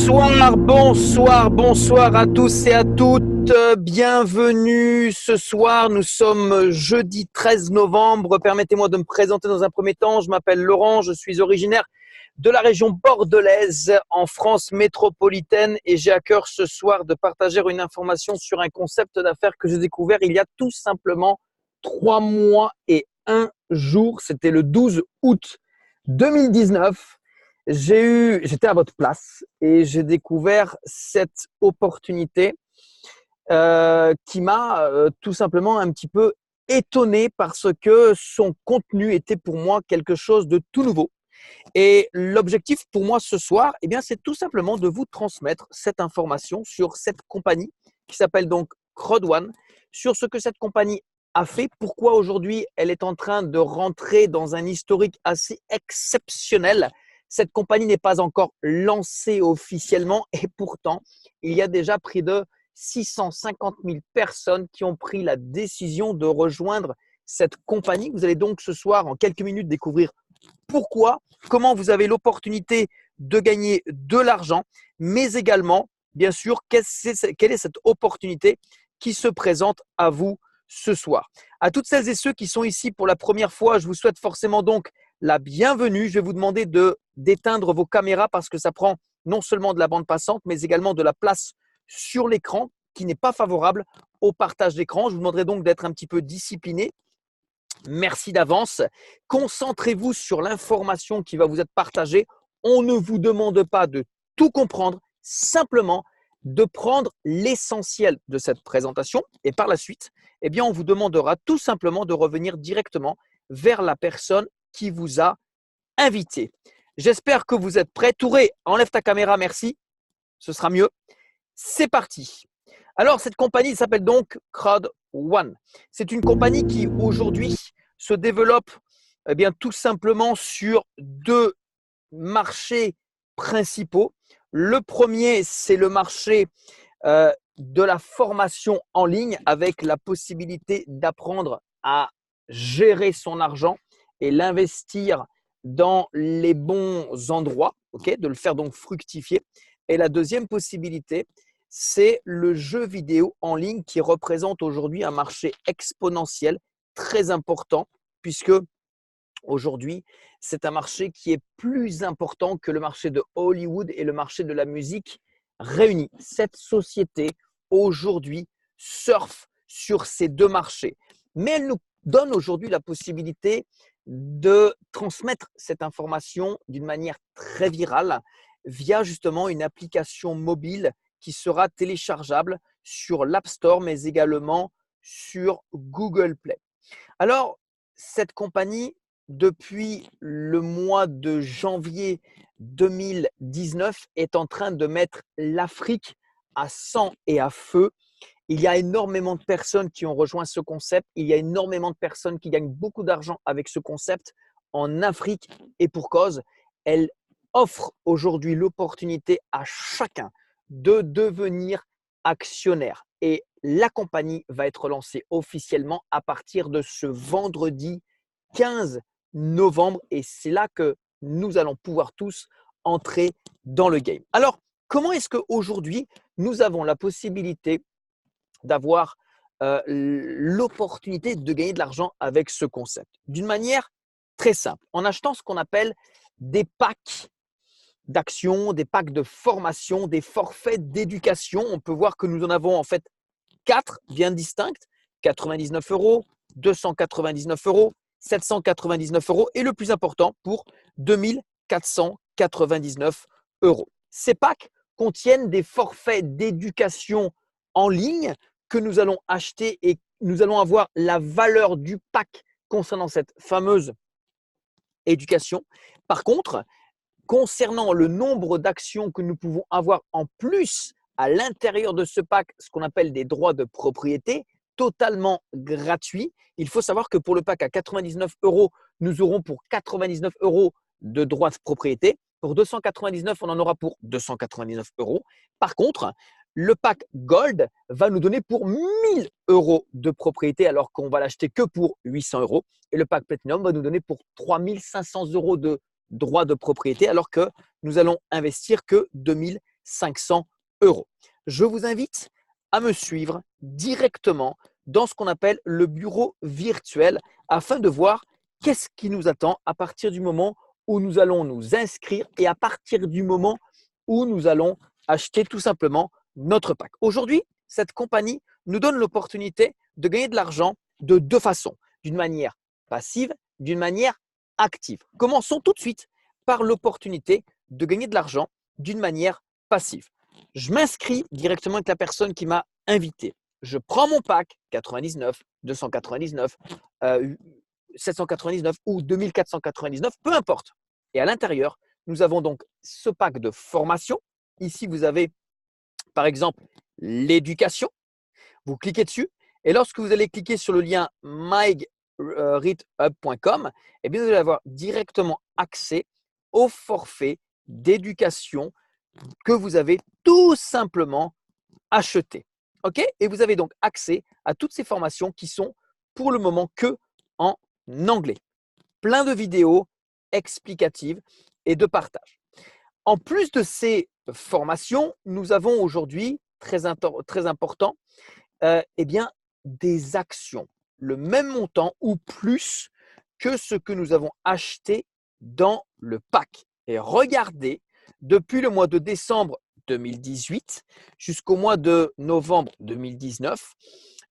Bonsoir à tous et à toutes. Bienvenue ce soir. Nous sommes jeudi 13 novembre. Permettez-moi de me présenter dans un premier temps. Je m'appelle Laurent, je suis originaire de la région bordelaise en France métropolitaine et j'ai à cœur ce soir de partager une information sur un concept d'affaires que j'ai découvert il y a tout simplement 3 mois et 1 jour. C'était le 12 août 2019. J'étais à votre place et j'ai découvert cette opportunité qui m'a tout simplement un petit peu étonné parce que son contenu était pour moi quelque chose de tout nouveau. Et l'objectif pour moi ce soir, eh bien, c'est tout simplement de vous transmettre cette information sur cette compagnie qui s'appelle donc CrowdOne, sur ce que cette compagnie a fait, pourquoi aujourd'hui elle est en train de rentrer dans un historique assez exceptionnel. Cette compagnie n'est pas encore lancée officiellement et pourtant, il y a déjà près de 650 000 personnes qui ont pris la décision de rejoindre cette compagnie. Vous allez donc ce soir, en quelques minutes, découvrir pourquoi, comment vous avez l'opportunité de gagner de l'argent, mais également, bien sûr, quelle est cette opportunité qui se présente à vous ce soir. À toutes celles et ceux qui sont ici pour la première fois, je vous souhaite forcément donc la bienvenue. Je vais vous demander d'éteindre vos caméras parce que ça prend non seulement de la bande passante, mais également de la place sur l'écran qui n'est pas favorable au partage d'écran. Je vous demanderai donc d'être un petit peu discipliné. Merci d'avance. Concentrez-vous sur l'information qui va vous être partagée. On ne vous demande pas de tout comprendre, simplement de prendre l'essentiel de cette présentation. Et par la suite, eh bien, on vous demandera tout simplement de revenir directement vers la personne qui vous a invité. J'espère que vous êtes prêts. Touré, enlève ta caméra, merci. Ce sera mieux. C'est parti. Alors, cette compagnie s'appelle donc CrowdOne. C'est une compagnie qui aujourd'hui se développe eh bien, tout simplement sur deux marchés principaux. Le premier, c'est le marché de la formation en ligne avec la possibilité d'apprendre à gérer son argent et l'investir dans les bons endroits, de le faire donc fructifier. Et la deuxième possibilité, c'est le jeu vidéo en ligne qui représente aujourd'hui un marché exponentiel très important puisque aujourd'hui, c'est un marché qui est plus important que le marché de Hollywood et le marché de la musique réunis. Cette société, aujourd'hui, surfe sur ces deux marchés. Mais elle nous donne aujourd'hui la possibilité de transmettre cette information d'une manière très virale via justement une application mobile qui sera téléchargeable sur l'App Store, mais également sur Google Play. Alors, cette compagnie, depuis le mois de janvier 2019, est en train de mettre l'Afrique à sang et à feu. Il y a énormément de personnes qui ont rejoint ce concept. Il y a énormément de personnes qui gagnent beaucoup d'argent avec ce concept en Afrique et pour cause. Elle offre aujourd'hui l'opportunité à chacun de devenir actionnaire. Et la compagnie va être lancée officiellement à partir de ce vendredi 15 novembre. Et c'est là que nous allons pouvoir tous entrer dans le game. Alors, comment est-ce qu'aujourd'hui, nous avons la possibilité d'avoir l'opportunité de gagner de l'argent avec ce concept? D'une manière très simple, en achetant ce qu'on appelle des packs d'actions, des packs de formation, des forfaits d'éducation. On peut voir que nous en avons en fait 4 bien distinctes, 99 €, 299 €, 799 € et le plus important pour 2499 €. Ces packs contiennent des forfaits d'éducation en ligne que nous allons acheter et nous allons avoir la valeur du pack concernant cette fameuse éducation. Par contre, concernant le nombre d'actions que nous pouvons avoir en plus à l'intérieur de ce pack, ce qu'on appelle des droits de propriété, totalement gratuits. Il faut savoir que pour le pack à 99 €, nous aurons pour 99 € de droits de propriété. Pour 299, on en aura pour 299 €. Par contre, le pack Gold va nous donner pour 1000 € de propriété alors qu'on va l'acheter que pour 800 €. Et le pack Platinum va nous donner pour 3500 € de droits de propriété alors que nous allons investir que 2 500 euros. Je vous invite à me suivre directement dans ce qu'on appelle le bureau virtuel afin de voir qu'est-ce qui nous attend à partir du moment où nous allons nous inscrire et à partir du moment où nous allons acheter tout simplement notre pack. Aujourd'hui, cette compagnie nous donne l'opportunité de gagner de l'argent de deux façons, d'une manière passive, d'une manière active. Commençons tout de suite par l'opportunité de gagner de l'argent d'une manière passive. Je m'inscris directement avec la personne qui m'a invité. Je prends mon pack 99, 299, 799 ou 2499, peu importe. Et à l'intérieur, nous avons donc ce pack de formation. Ici, vous avez par exemple l'éducation. Vous cliquez dessus et lorsque vous allez cliquer sur le lien myreadhub.com, eh bien, vous allez avoir directement accès au forfait d'éducation que vous avez tout simplement acheté. OK? Et vous avez donc accès à toutes ces formations qui sont pour le moment que en anglais. Plein de vidéos explicatives et de partage. En plus de ces formations, nous avons aujourd'hui, très important, eh bien, des actions. Le même montant ou plus que ce que nous avons acheté dans le pack. Et regardez, depuis le mois de décembre 2018 jusqu'au mois de novembre 2019,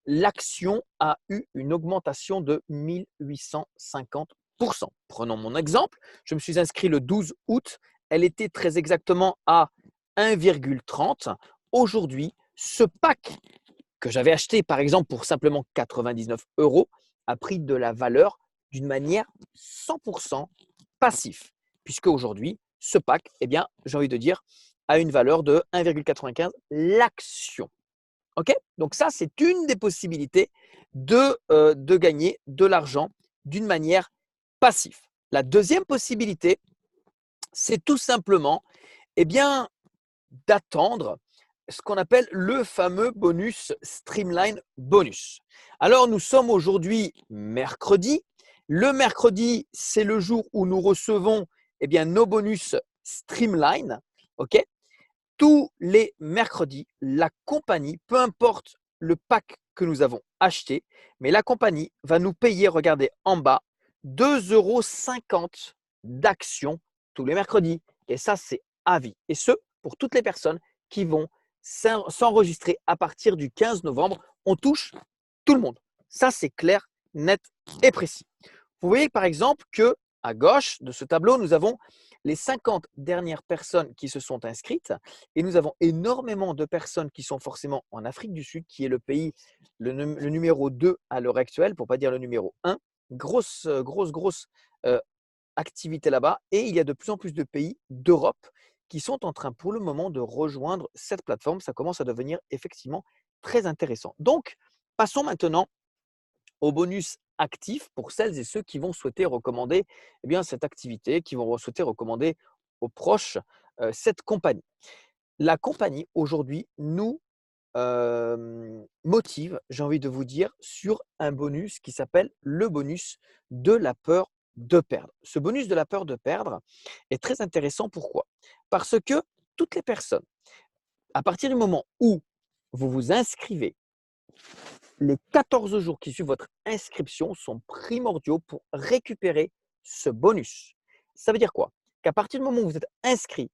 l'action a eu une augmentation de 1850%. Prenons mon exemple, je me suis inscrit le 12 août, elle était très exactement à 1,30. Aujourd'hui, ce pack que j'avais acheté par exemple pour simplement 99 euros a pris de la valeur d'une manière 100% passif. Puisque aujourd'hui, ce pack, eh bien, j'ai envie de dire, a une valeur de 1,95 l'action. OK? Donc ça, c'est une des possibilités de gagner de l'argent d'une manière passive. La deuxième possibilité, c'est tout simplement eh bien, d'attendre ce qu'on appelle le fameux bonus Streamline Bonus. Alors, nous sommes aujourd'hui mercredi. Le mercredi, c'est le jour où nous recevons eh bien, nos bonus Streamline. OK? Tous les mercredis, la compagnie, peu importe le pack que nous avons acheté, mais la compagnie va nous payer, regardez en bas, 2,50 € d'actions tous les mercredis. Et ça, c'est à vie. Et ce, pour toutes les personnes qui vont s'enregistrer à partir du 15 novembre. On touche tout le monde. Ça, c'est clair, net et précis. Vous voyez par exemple qu'à gauche de ce tableau, nous avons les 50 dernières personnes qui se sont inscrites et nous avons énormément de personnes qui sont forcément en Afrique du Sud, qui est le pays, le numéro 2 à l'heure actuelle, pour ne pas dire le numéro 1. Grosse activité là-bas. Et il y a de plus en plus de pays d'Europe qui sont en train pour le moment de rejoindre cette plateforme. Ça commence à devenir effectivement très intéressant. Donc, passons maintenant au bonus actif pour celles et ceux qui vont souhaiter recommander eh bien, cette activité, qui vont souhaiter recommander aux proches cette compagnie. La compagnie aujourd'hui nous motive, j'ai envie de vous dire, sur un bonus qui s'appelle le bonus de la peur de perdre. Ce bonus de la peur de perdre est très intéressant. Pourquoi? Parce que toutes les personnes, à partir du moment où vous vous inscrivez, les 14 jours qui suivent votre inscription sont primordiaux pour récupérer ce bonus. Ça veut dire quoi? Qu'à partir du moment où vous êtes inscrit,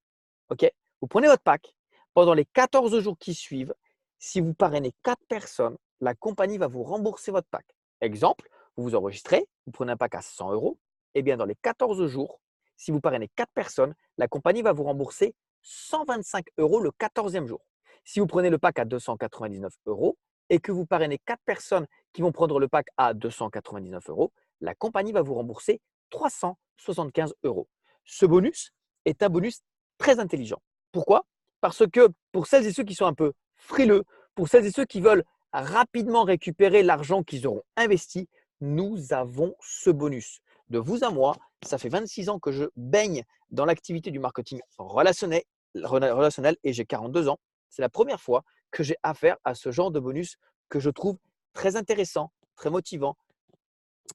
ok, vous prenez votre pack, pendant les 14 jours qui suivent, si vous parrainez 4 personnes, la compagnie va vous rembourser votre pack. Exemple, vous vous enregistrez, vous prenez un pack à 100 euros, et bien dans les 14 jours, si vous parrainez 4 personnes, la compagnie va vous rembourser 125 euros le 14e jour. Si vous prenez le pack à 299 euros et que vous parrainez 4 personnes qui vont prendre le pack à 299 euros, la compagnie va vous rembourser 375 euros. Ce bonus est un bonus très intelligent. Pourquoi? Parce que pour celles et ceux qui sont un peu frileux, pour celles et ceux qui veulent rapidement récupérer l'argent qu'ils auront investi, nous avons ce bonus. De vous à moi, ça fait 26 ans que je baigne dans l'activité du marketing relationnel et j'ai 42 ans. C'est la première fois que j'ai affaire à ce genre de bonus que je trouve très intéressant, très motivant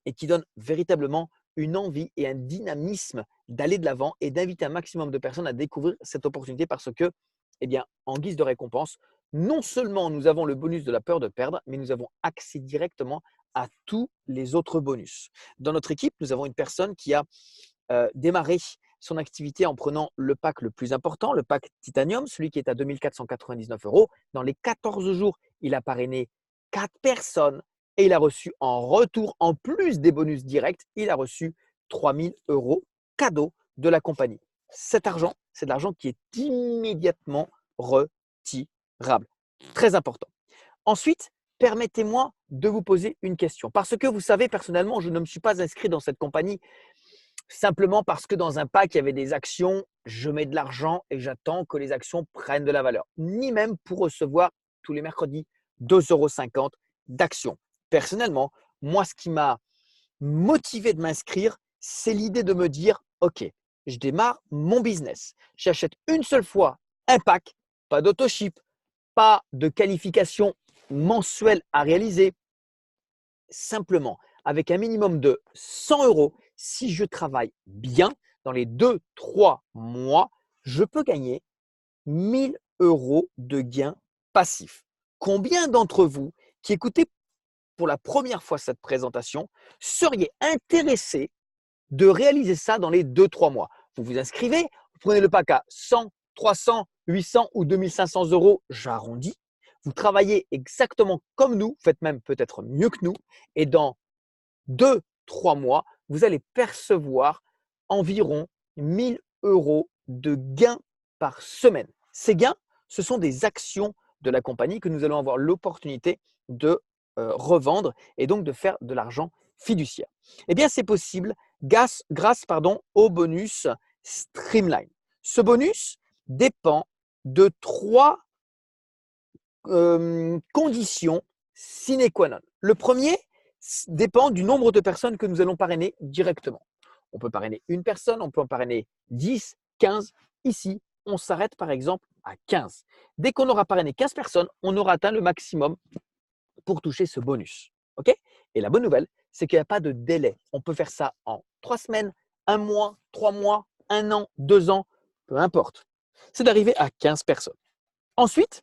et qui donne véritablement une envie et un dynamisme d'aller de l'avant et d'inviter un maximum de personnes à découvrir cette opportunité parce que eh bien, en guise de récompense, non seulement nous avons le bonus de la peur de perdre, mais nous avons accès directement à tous les autres bonus. Dans notre équipe, nous avons une personne qui a démarré son activité en prenant le pack le plus important, le pack Titanium, celui qui est à 2 499 euros. Dans les 14 jours, il a parrainé 4 personnes et il a reçu en retour, en plus des bonus directs, il a reçu 3 000 euros cadeau de la compagnie. Cet argent, c'est de l'argent qui est immédiatement retirable. Très important. Ensuite, permettez-moi de vous poser une question. Parce que vous savez, personnellement, je ne me suis pas inscrit dans cette compagnie simplement parce que dans un pack, il y avait des actions, je mets de l'argent et j'attends que les actions prennent de la valeur. Ni même pour recevoir tous les mercredis 2,50 € d'actions. Personnellement, moi, ce qui m'a motivé de m'inscrire, c'est l'idée de me dire, OK, je démarre mon business. J'achète une seule fois un pack, pas d'autoship, pas de qualification mensuelle à réaliser, simplement avec un minimum de 100 euros. Si je travaille bien, dans les 2-3 mois, je peux gagner 1 000 euros de gains passifs. Combien d'entre vous qui écoutez pour la première fois cette présentation seriez intéressés de réaliser ça dans les 2-3 mois? Vous vous inscrivez, vous prenez le pack à 100, 300, 800 ou 2 500 euros, j'arrondis. Vous travaillez exactement comme nous, faites même peut-être mieux que nous, et dans 2-3 mois, vous allez percevoir environ 1 000 euros de gains par semaine. Ces gains, ce sont des actions de la compagnie que nous allons avoir l'opportunité de revendre et donc de faire de l'argent fiduciaire. Eh bien, c'est possible grâce au bonus Streamline. Ce bonus dépend de 3 conditions sine qua non. Le premier dépend du nombre de personnes que nous allons parrainer directement. On peut parrainer une personne, on peut en parrainer 10, 15. Ici, on s'arrête par exemple à 15. Dès qu'on aura parrainé 15 personnes, on aura atteint le maximum pour toucher ce bonus. OK? Et la bonne nouvelle, c'est qu'il n'y a pas de délai. On peut faire ça en 3 semaines, 1 mois, 3 mois, 1 an, 2 ans, peu importe. C'est d'arriver à 15 personnes. Ensuite,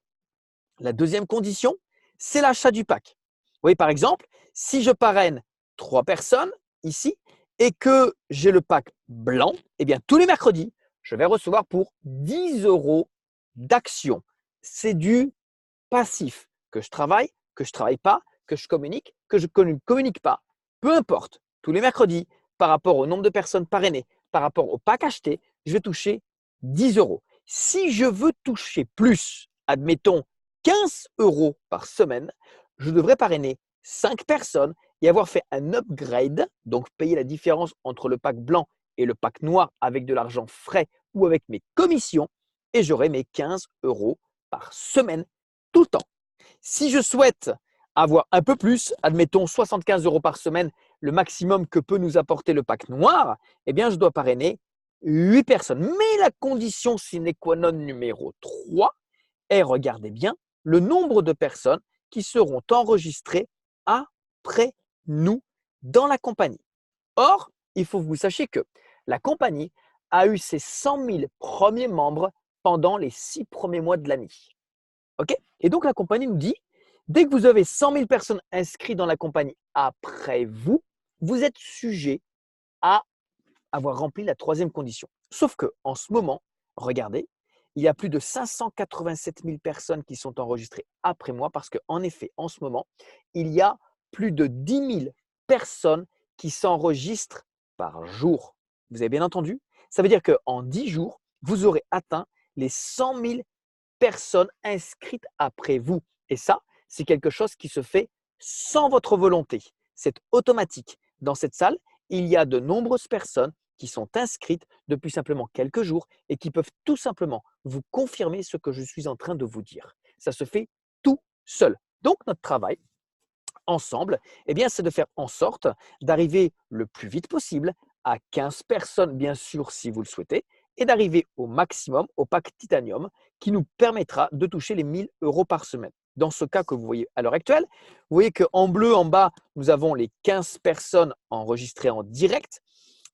la deuxième condition, c'est l'achat du pack. Vous voyez, par exemple, si je parraine 3 personnes ici et que j'ai le pack blanc, eh bien, tous les mercredis, je vais recevoir pour 10 euros d'actions. C'est du passif que je travaille, que je ne travaille pas, que je communique, que je ne communique pas. Peu importe, tous les mercredis, par rapport au nombre de personnes parrainées, par rapport au pack acheté, je vais toucher 10 euros. Si je veux toucher plus, admettons 15 euros par semaine, je devrais parrainer 5 personnes et avoir fait un upgrade, donc payer la différence entre le pack blanc et le pack noir avec de l'argent frais ou avec mes commissions, et j'aurai mes 15 euros par semaine tout le temps. Si je souhaite avoir un peu plus, admettons 75 euros par semaine, le maximum que peut nous apporter le pack noir, eh bien, je dois parrainer 8 personnes. Mais la condition sine qua non numéro 3 est, regardez bien, le nombre de personnes qui seront enregistrées après nous dans la compagnie. Or, il faut que vous sachiez que la compagnie a eu ses 100 000 premiers membres pendant les 6 premiers mois de l'année. OK? Et donc, la compagnie nous dit, dès que vous avez 100 000 personnes inscrites dans la compagnie après vous, vous êtes sujet à avoir rempli la troisième condition. Sauf qu'en ce moment, regardez, il y a plus de 587 000 personnes qui sont enregistrées après moi parce qu'en effet, en ce moment, il y a plus de 10 000 personnes qui s'enregistrent par jour. Vous avez bien entendu? Ça veut dire qu'en 10 jours, vous aurez atteint les 100 000 personnes inscrites après vous. Et ça, c'est quelque chose qui se fait sans votre volonté. C'est automatique. Dans cette salle, il y a de nombreuses personnes qui sont inscrites depuis simplement quelques jours et qui peuvent tout simplement vous confirmer ce que je suis en train de vous dire. Ça se fait tout seul. Donc, notre travail ensemble, eh bien, c'est de faire en sorte d'arriver le plus vite possible à 15 personnes, bien sûr, si vous le souhaitez, et d'arriver au maximum, au pack Titanium, qui nous permettra de toucher les 1 000 euros par semaine. Dans ce cas que vous voyez à l'heure actuelle, vous voyez qu'en bleu, en bas, nous avons les 15 personnes enregistrées en direct.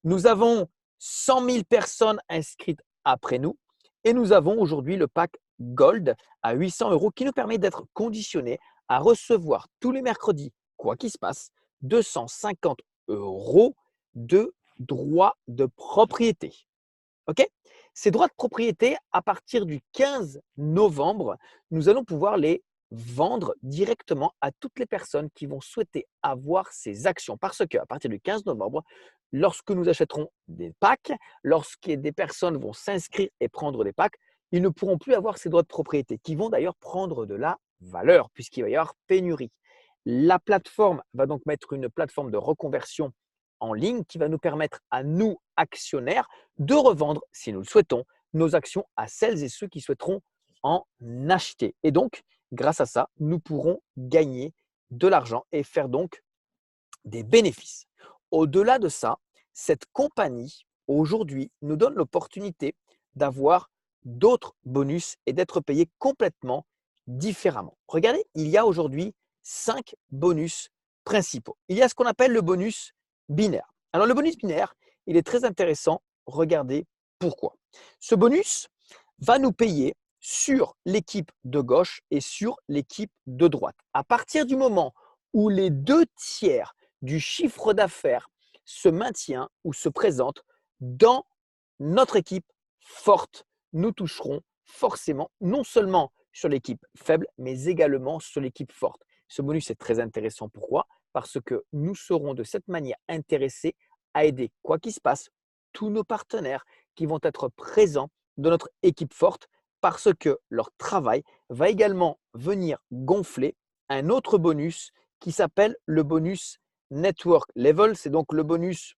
Nous avons 100 000 personnes inscrites après nous et nous avons aujourd'hui le pack Gold à 800 € qui nous permet d'être conditionné à recevoir tous les mercredis, quoi qu'il se passe, 250 € de droits de propriété. OK? Ces droits de propriété, à partir du 15 novembre, nous allons pouvoir les vendre directement à toutes les personnes qui vont souhaiter avoir ces actions. Parce qu'à partir du 15 novembre, lorsque nous achèterons des packs, lorsque des personnes vont s'inscrire et prendre des packs, ils ne pourront plus avoir ces droits de propriété qui vont d'ailleurs prendre de la valeur puisqu'il va y avoir pénurie. La plateforme va donc mettre une plateforme de reconversion en ligne qui va nous permettre à nous, actionnaires, de revendre, si nous le souhaitons, nos actions à celles et ceux qui souhaiteront en acheter. Et donc, grâce à ça, nous pourrons gagner de l'argent et faire donc des bénéfices. Au-delà de ça, cette compagnie, aujourd'hui, nous donne l'opportunité d'avoir d'autres bonus et d'être payé complètement différemment. Regardez, il y a aujourd'hui 5 bonus principaux. Il y a ce qu'on appelle le bonus binaire. Alors, le bonus binaire, il est très intéressant. Regardez pourquoi. Ce bonus va nous payer sur l'équipe de gauche et sur l'équipe de droite. À partir du moment où les 2 tiers du chiffre d'affaires se maintient ou se présente dans notre équipe forte, nous toucherons forcément non seulement sur l'équipe faible, mais également sur l'équipe forte. Ce bonus est très intéressant. Pourquoi? Parce que nous serons de cette manière intéressés à aider, quoi qu'il se passe, tous nos partenaires qui vont être présents dans notre équipe forte parce que leur travail va également venir gonfler un autre bonus qui s'appelle le bonus Network Level. C'est donc le bonus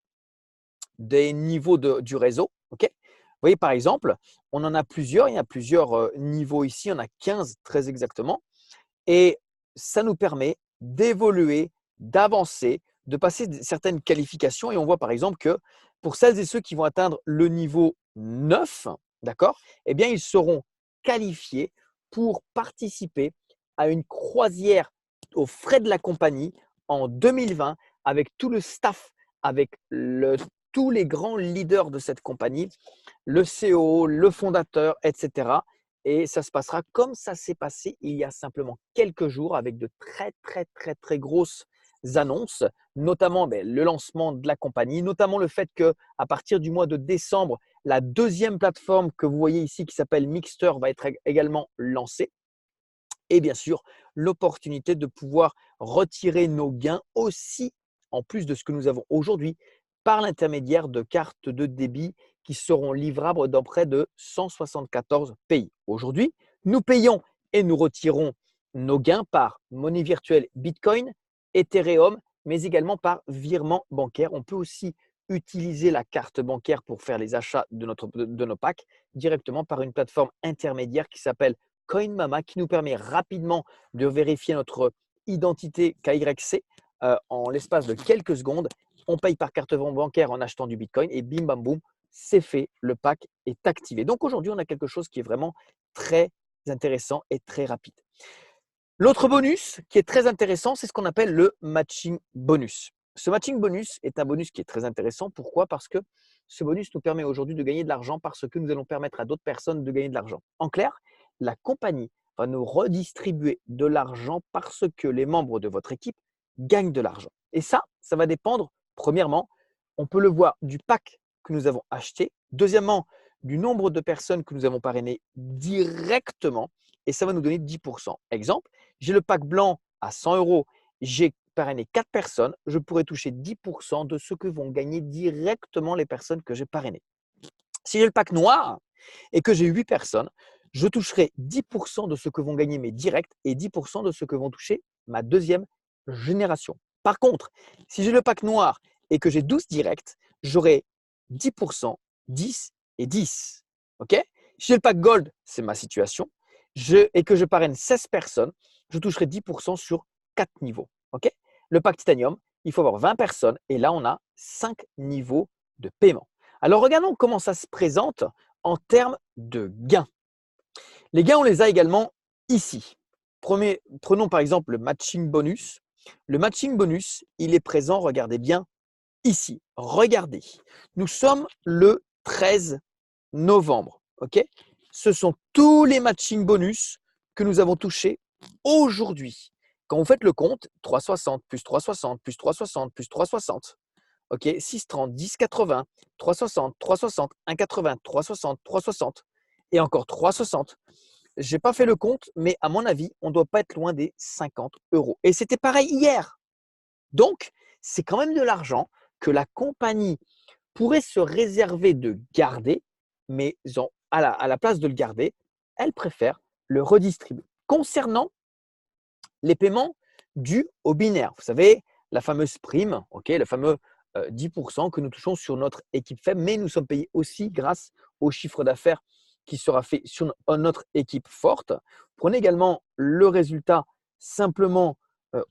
des niveaux du réseau. Ok. Vous voyez, par exemple, on en a plusieurs. Il y a plusieurs niveaux ici. On a 15 très exactement. Et ça nous permet d'évoluer, d'avancer, de passer certaines qualifications. Et on voit par exemple que pour celles et ceux qui vont atteindre le niveau 9, d'accord, eh bien, ils seront qualifiés pour participer à une croisière aux frais de la compagnie en 2020 avec tout le staff, avec tous les grands leaders de cette compagnie, le CEO, le fondateur, etc. Et ça se passera comme ça s'est passé il y a simplement quelques jours avec de très grosses annonces, notamment le lancement de la compagnie, notamment le fait qu'à partir du mois de décembre, la deuxième plateforme que vous voyez ici qui s'appelle Mixter va être également lancée. Et bien sûr, l'opportunité de pouvoir retirer nos gains aussi, en plus de ce que nous avons aujourd'hui, par l'intermédiaire de cartes de débit qui seront livrables dans près de 174 pays. Aujourd'hui, nous payons et nous retirons nos gains par monnaie virtuelle Bitcoin, Ethereum, mais également par virement bancaire. On peut aussi utiliser la carte bancaire pour faire les achats de nos packs directement par une plateforme intermédiaire qui s'appelle CoinMama, qui nous permet rapidement de vérifier notre identité KYC en l'espace de quelques secondes. On paye par carte bancaire en achetant du Bitcoin et bim bam boum, c'est fait, le pack est activé. Donc aujourd'hui, on a quelque chose qui est vraiment très intéressant et très rapide. L'autre bonus qui est très intéressant, c'est ce qu'on appelle le matching bonus. Ce matching bonus est un bonus qui est très intéressant. Pourquoi? Parce que ce bonus nous permet aujourd'hui de gagner de l'argent parce que nous allons permettre à d'autres personnes de gagner de l'argent. En clair, la compagnie va nous redistribuer de l'argent parce que les membres de votre équipe gagnent de l'argent. Et ça va dépendre, premièrement, on peut le voir du pack que nous avons acheté. Deuxièmement, du nombre de personnes que nous avons parrainées directement. Et ça va nous donner 10%. Exemple, j'ai le pack blanc à 100 €, j'ai parrainé 4 personnes, je pourrais toucher 10% de ce que vont gagner directement les personnes que j'ai parrainées. Si j'ai le pack noir et que j'ai 8 personnes, je toucherai 10% de ce que vont gagner mes directs et 10% de ce que vont toucher ma deuxième génération. Par contre, si j'ai le pack noir et que j'ai 12 directs, j'aurai 10%, 10 et 10. Ok? Si j'ai le pack gold, c'est ma situation, et que je parraine 16 personnes, je toucherai 10% sur 4 niveaux. Ok? Le pack titanium, il faut avoir 20 personnes et là, on a 5 niveaux de paiement. Alors, regardons comment ça se présente en termes de gains. Les gains, on les a également ici. Prenons par exemple le matching bonus. Le matching bonus, il est présent, regardez bien, ici. Regardez, nous sommes le 13 novembre. Ok? ce sont tous les matching bonus que nous avons touchés aujourd'hui. Quand vous faites le compte, 3,60 plus 3,60 plus 3,60 plus 3,60. OK, 6,30, 10,80, 3,60, 3,60, 1,80, 3,60, 3,60 et encore 3,60. Je n'ai pas fait le compte, mais à mon avis, on ne doit pas être loin des 50 euros. Et c'était pareil hier. Donc, c'est quand même de l'argent que la compagnie pourrait se réserver de garder, mais à la place de le garder, elle préfère le redistribuer. Concernant les paiements dus au binaire, vous savez, la fameuse prime, le fameux 10% que nous touchons sur notre équipe faible, mais nous sommes payés aussi grâce au chiffre d'affaires qui sera fait sur notre équipe forte. Prenez également le résultat simplement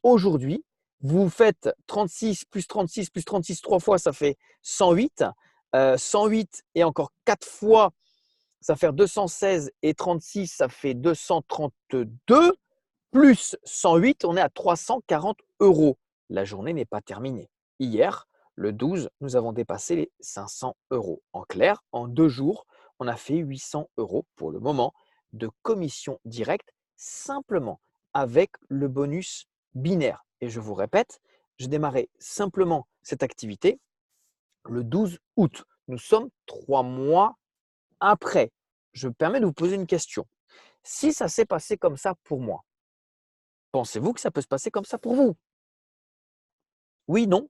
aujourd'hui. Vous faites 36 plus 36 plus 36 3 fois, ça fait 108. 108 et encore 4 fois, ça fait 216 et 36, ça fait 232 plus 108, on est à 340 euros. La journée n'est pas terminée. Hier, le 12, nous avons dépassé les 500 euros. En clair, en 2 jours, on a fait 800 euros pour le moment de commission directe simplement avec le bonus binaire. Et je vous répète, j'ai démarré simplement cette activité le 12 août. Nous sommes 3 mois après. Je me permets de vous poser une question. Si ça s'est passé comme ça pour moi, pensez-vous que ça peut se passer comme ça pour vous? Oui, non?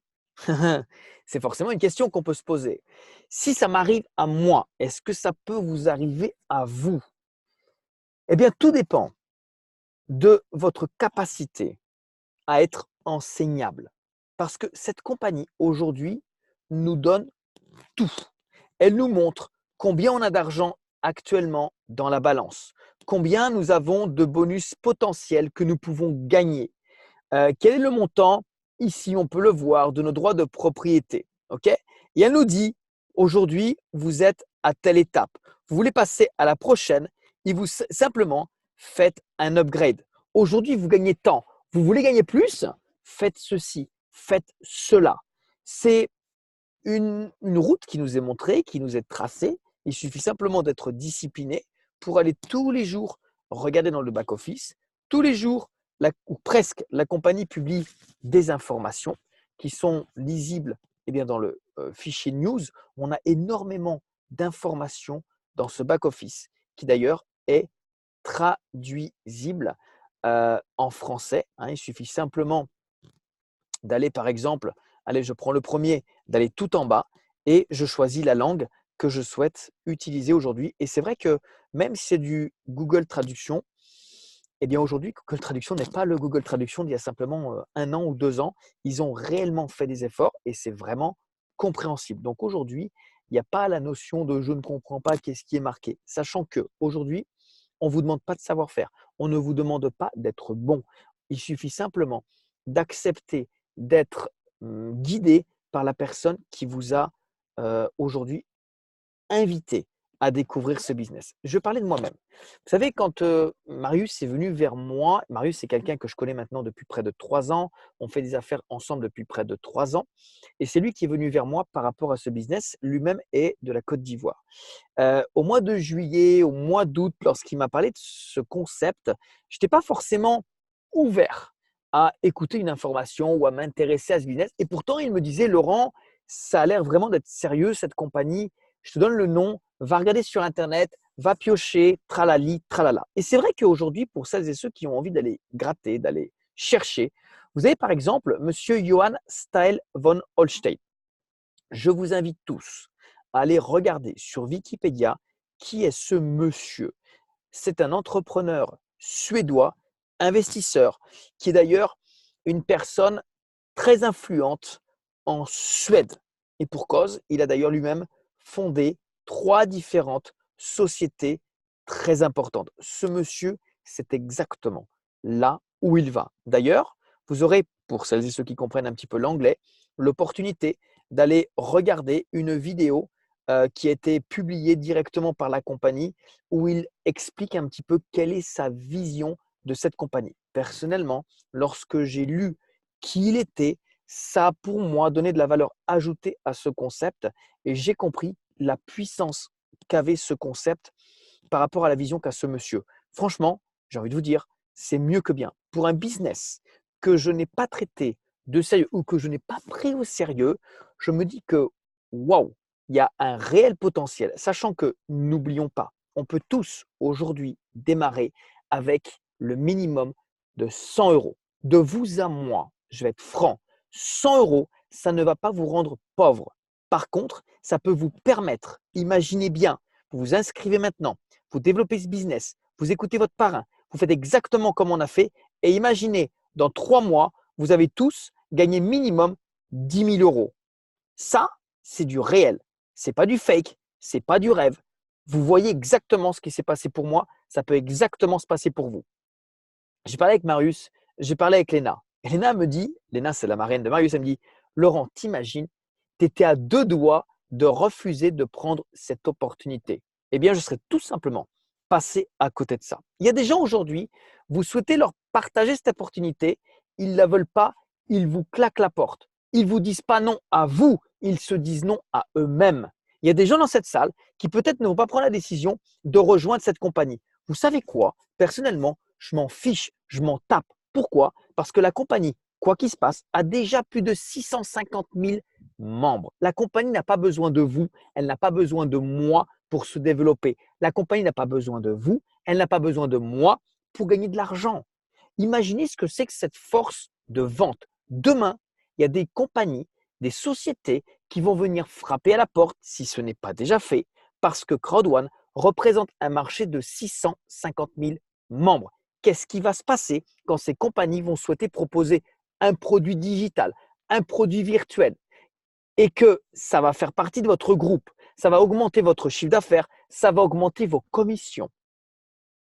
C'est forcément une question qu'on peut se poser. Si ça m'arrive à moi, est-ce que ça peut vous arriver à vous? Eh bien, tout dépend de votre capacité à être enseignable. Parce que cette compagnie, aujourd'hui, nous donne tout. Elle nous montre combien on a d'argent actuellement dans la balance, combien nous avons de bonus potentiels que nous pouvons gagner. Quel est le montant? Ici, on peut le voir, de nos droits de propriété. Ok? Et elle nous dit, aujourd'hui, vous êtes à telle étape. Vous voulez passer à la prochaine et vous simplement faites un upgrade. Aujourd'hui, vous gagnez tant. Vous voulez gagner plus? Faites ceci, faites cela. C'est une route qui nous est montrée, qui nous est tracée. Il suffit simplement d'être discipliné pour aller tous les jours regarder dans le back-office. Tous les jours, ou presque, la compagnie publie des informations qui sont lisibles dans le fichier news. On a énormément d'informations dans ce back-office qui d'ailleurs est traduisible en français. Il suffit simplement d'aller par exemple, allez, je prends le premier, d'aller tout en bas et je choisis la langue que je souhaite utiliser aujourd'hui. Et c'est vrai que même si c'est du Google Traduction, eh bien aujourd'hui, Google Traduction n'est pas le Google Traduction d'il y a simplement 1 an ou 2 ans. Ils ont réellement fait des efforts et c'est vraiment compréhensible. Donc aujourd'hui, il n'y a pas la notion de je ne comprends pas qu'est-ce qui est marqué. Sachant qu'aujourd'hui, on ne vous demande pas de savoir-faire. On ne vous demande pas d'être bon. Il suffit simplement d'accepter d'être guidé par la personne qui vous a aujourd'hui invité à découvrir ce business. Je parlais de moi-même. Vous savez, quand Marius est venu vers moi, Marius, c'est quelqu'un que je connais maintenant depuis près de 3 ans. On fait des affaires ensemble depuis près de 3 ans. Et c'est lui qui est venu vers moi par rapport à ce business. Lui-même est de la Côte d'Ivoire. Au mois de juillet, au mois d'août, lorsqu'il m'a parlé de ce concept, je n'étais pas forcément ouvert à écouter une information ou à m'intéresser à ce business. Et pourtant, il me disait, Laurent, ça a l'air vraiment d'être sérieux, cette compagnie. Je te donne le nom, va regarder sur Internet, va piocher, tralali, tralala. Et c'est vrai qu'aujourd'hui, pour celles et ceux qui ont envie d'aller gratter, d'aller chercher, vous avez par exemple Monsieur Johann Style von Holstein. Je vous invite tous à aller regarder sur Wikipédia qui est ce monsieur. C'est un entrepreneur suédois, investisseur, qui est d'ailleurs une personne très influente en Suède. Et pour cause, il a d'ailleurs lui-même fondé 3 différentes sociétés très importantes. Ce monsieur, c'est exactement là où il va. D'ailleurs, vous aurez, pour celles et ceux qui comprennent un petit peu l'anglais, l'opportunité d'aller regarder une vidéo qui a été publiée directement par la compagnie où il explique un petit peu quelle est sa vision de cette compagnie. Personnellement, lorsque j'ai lu qui il était, ça a pour moi donné de la valeur ajoutée à ce concept et j'ai compris la puissance qu'avait ce concept par rapport à la vision qu'a ce monsieur. Franchement, j'ai envie de vous dire, c'est mieux que bien. Pour un business que je n'ai pas traité de sérieux ou que je n'ai pas pris au sérieux, je me dis que waouh, il y a un réel potentiel. Sachant que, n'oublions pas, on peut tous aujourd'hui démarrer avec le minimum de 100 euros. De vous à moi, je vais être franc, 100 euros, ça ne va pas vous rendre pauvre. Par contre, ça peut vous permettre, imaginez bien, vous vous inscrivez maintenant, vous développez ce business, vous écoutez votre parrain, vous faites exactement comme on a fait et imaginez, dans 3 mois, vous avez tous gagné minimum 10 000 euros. Ça, c'est du réel. Ce n'est pas du fake, ce n'est pas du rêve. Vous voyez exactement ce qui s'est passé pour moi, ça peut exactement se passer pour vous. J'ai parlé avec Marius, j'ai parlé avec Léna. Et Léna me dit, Léna c'est la marraine de Marius, elle me dit, Laurent, t'imagines, tu étais à 2 doigts de refuser de prendre cette opportunité. Eh bien, je serais tout simplement passé à côté de ça. Il y a des gens aujourd'hui, vous souhaitez leur partager cette opportunité, ils ne la veulent pas, ils vous claquent la porte. Ils ne vous disent pas non à vous, ils se disent non à eux-mêmes. Il y a des gens dans cette salle qui peut-être ne vont pas prendre la décision de rejoindre cette compagnie. Vous savez quoi? Personnellement, je m'en fiche, je m'en tape. Pourquoi? Parce que la compagnie, quoi qu'il se passe, a déjà plus de 650 000 membres. La compagnie n'a pas besoin de vous, elle n'a pas besoin de moi pour se développer. La compagnie n'a pas besoin de vous, elle n'a pas besoin de moi pour gagner de l'argent. Imaginez ce que c'est que cette force de vente. Demain, il y a des compagnies, des sociétés qui vont venir frapper à la porte, si ce n'est pas déjà fait, parce que Crowd1 représente un marché de 650 000 membres. Qu'est-ce qui va se passer quand ces compagnies vont souhaiter proposer un produit digital, un produit virtuel et que ça va faire partie de votre groupe, ça va augmenter votre chiffre d'affaires, ça va augmenter vos commissions.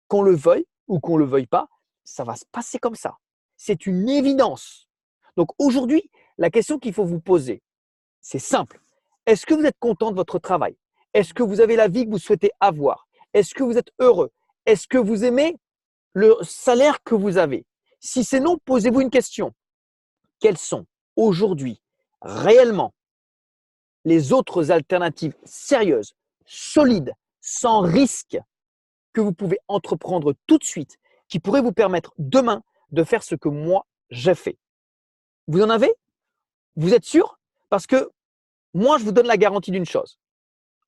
Qu'on le veuille ou qu'on ne le veuille pas, ça va se passer comme ça. C'est une évidence. Donc aujourd'hui, la question qu'il faut vous poser, c'est simple. Est-ce que vous êtes content de votre travail? Est-ce que vous avez la vie que vous souhaitez avoir? Est-ce que vous êtes heureux? Est-ce que vous aimez le salaire que vous avez? Si c'est non, posez-vous une question. Quelles sont aujourd'hui réellement les autres alternatives sérieuses, solides, sans risque que vous pouvez entreprendre tout de suite qui pourraient vous permettre demain de faire ce que moi j'ai fait? Vous en avez? Vous êtes sûr? Parce que moi, je vous donne la garantie d'une chose.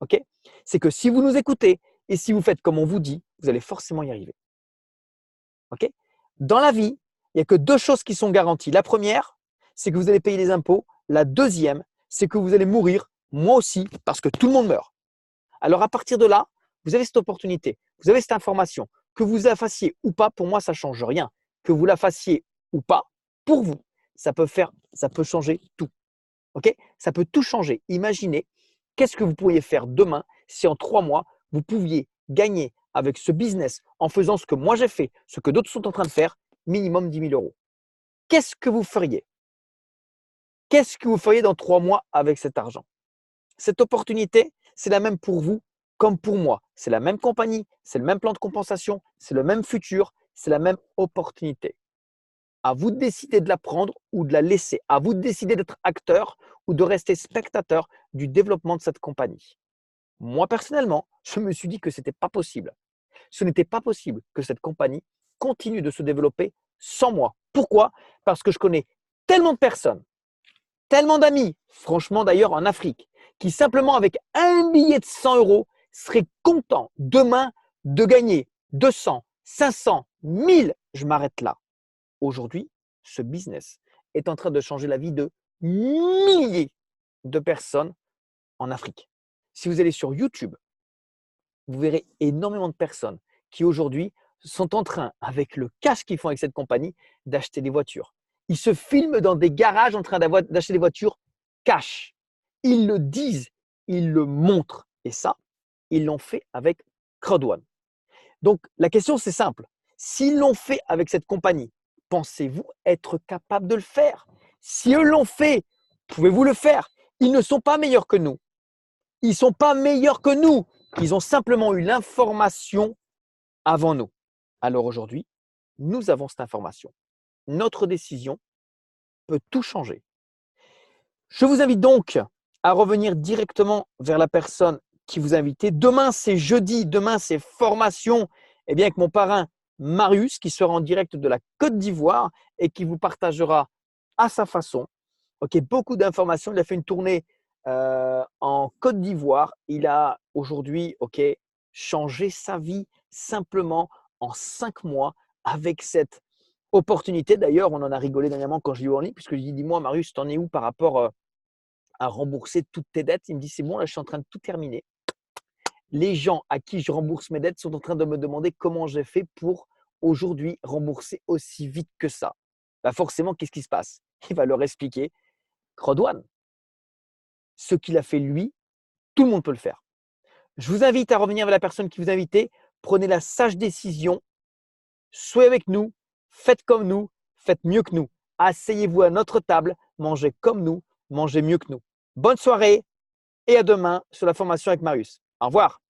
Ok? C'est que si vous nous écoutez et si vous faites comme on vous dit, vous allez forcément y arriver. Ok? Dans la vie, il n'y a que 2 choses qui sont garanties. La première, c'est que vous allez payer les impôts. La deuxième, c'est que vous allez mourir, moi aussi, parce que tout le monde meurt. Alors à partir de là, vous avez cette opportunité, vous avez cette information. Que vous la fassiez ou pas, pour moi, ça ne change rien. Que vous la fassiez ou pas, pour vous, ça peut changer tout. Ok? Ça peut tout changer. Imaginez, qu'est-ce que vous pourriez faire demain si en 3 mois, vous pouviez gagner avec ce business en faisant ce que moi j'ai fait, ce que d'autres sont en train de faire, minimum 10 000 euros. Qu'est-ce que vous feriez? Qu'est-ce que vous feriez dans 3 mois avec cet argent? Cette opportunité, c'est la même pour vous comme pour moi. C'est la même compagnie, c'est le même plan de compensation, c'est le même futur, c'est la même opportunité. À vous de décider de la prendre ou de la laisser. À vous de décider d'être acteur ou de rester spectateur du développement de cette compagnie. Moi, personnellement, je me suis dit que ce n'était pas possible. Ce n'était pas possible que cette compagnie continue de se développer sans moi. Pourquoi? Parce que je connais tellement de personnes, tellement d'amis, franchement d'ailleurs en Afrique, qui simplement avec un billet de 100 euros seraient contents demain de gagner 200, 500, 1000. Je m'arrête là. Aujourd'hui, ce business est en train de changer la vie de milliers de personnes en Afrique. Si vous allez sur YouTube, vous verrez énormément de personnes qui aujourd'hui sont en train, avec le cash qu'ils font avec cette compagnie, d'acheter des voitures. Ils se filment dans des garages en train d'acheter des voitures cash. Ils le disent, ils le montrent. Et ça, ils l'ont fait avec Crowd1. Donc, la question, c'est simple. S'ils l'ont fait avec cette compagnie, pensez-vous être capable de le faire? Si eux l'ont fait, pouvez-vous le faire? Ils ne sont pas meilleurs que nous. Ils ne sont pas meilleurs que nous. Ils ont simplement eu l'information avant nous. Alors aujourd'hui, nous avons cette information. Notre décision peut tout changer. Je vous invite donc à revenir directement vers la personne qui vous a invité. Demain, c'est jeudi. Demain, c'est formation avec mon parrain Marius qui sera en direct de la Côte d'Ivoire et qui vous partagera à sa façon beaucoup d'informations. Il a fait une tournée en Côte d'Ivoire. Il a aujourd'hui changé sa vie simplement en 5 mois avec cette opportunité. D'ailleurs, on en a rigolé dernièrement quand je l'ai eu en ligne, puisque je lui ai dit, dis-moi, Marius, t'en es où par rapport à rembourser toutes tes dettes? Il me dit, c'est bon, là, je suis en train de tout terminer. Les gens à qui je rembourse mes dettes sont en train de me demander comment j'ai fait pour aujourd'hui rembourser aussi vite que ça. Bah forcément, qu'est-ce qui se passe? Il va leur expliquer, Rodouane, ce qu'il a fait lui, tout le monde peut le faire. Je vous invite à revenir vers la personne qui vous a invité. Prenez la sage décision. Soyez avec nous. Faites comme nous. Faites mieux que nous. Asseyez-vous à notre table. Mangez comme nous. Mangez mieux que nous. Bonne soirée et à demain sur la formation avec Marius. Au revoir.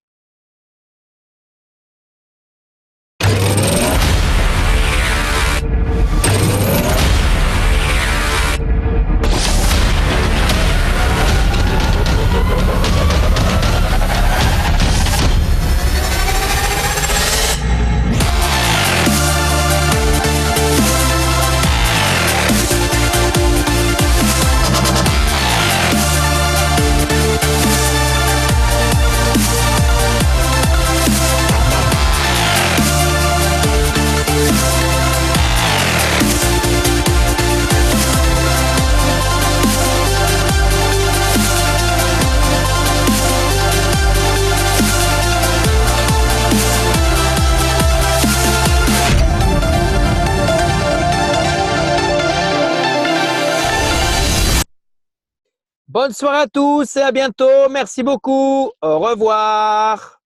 Bonne soirée à tous et à bientôt. Merci beaucoup. Au revoir.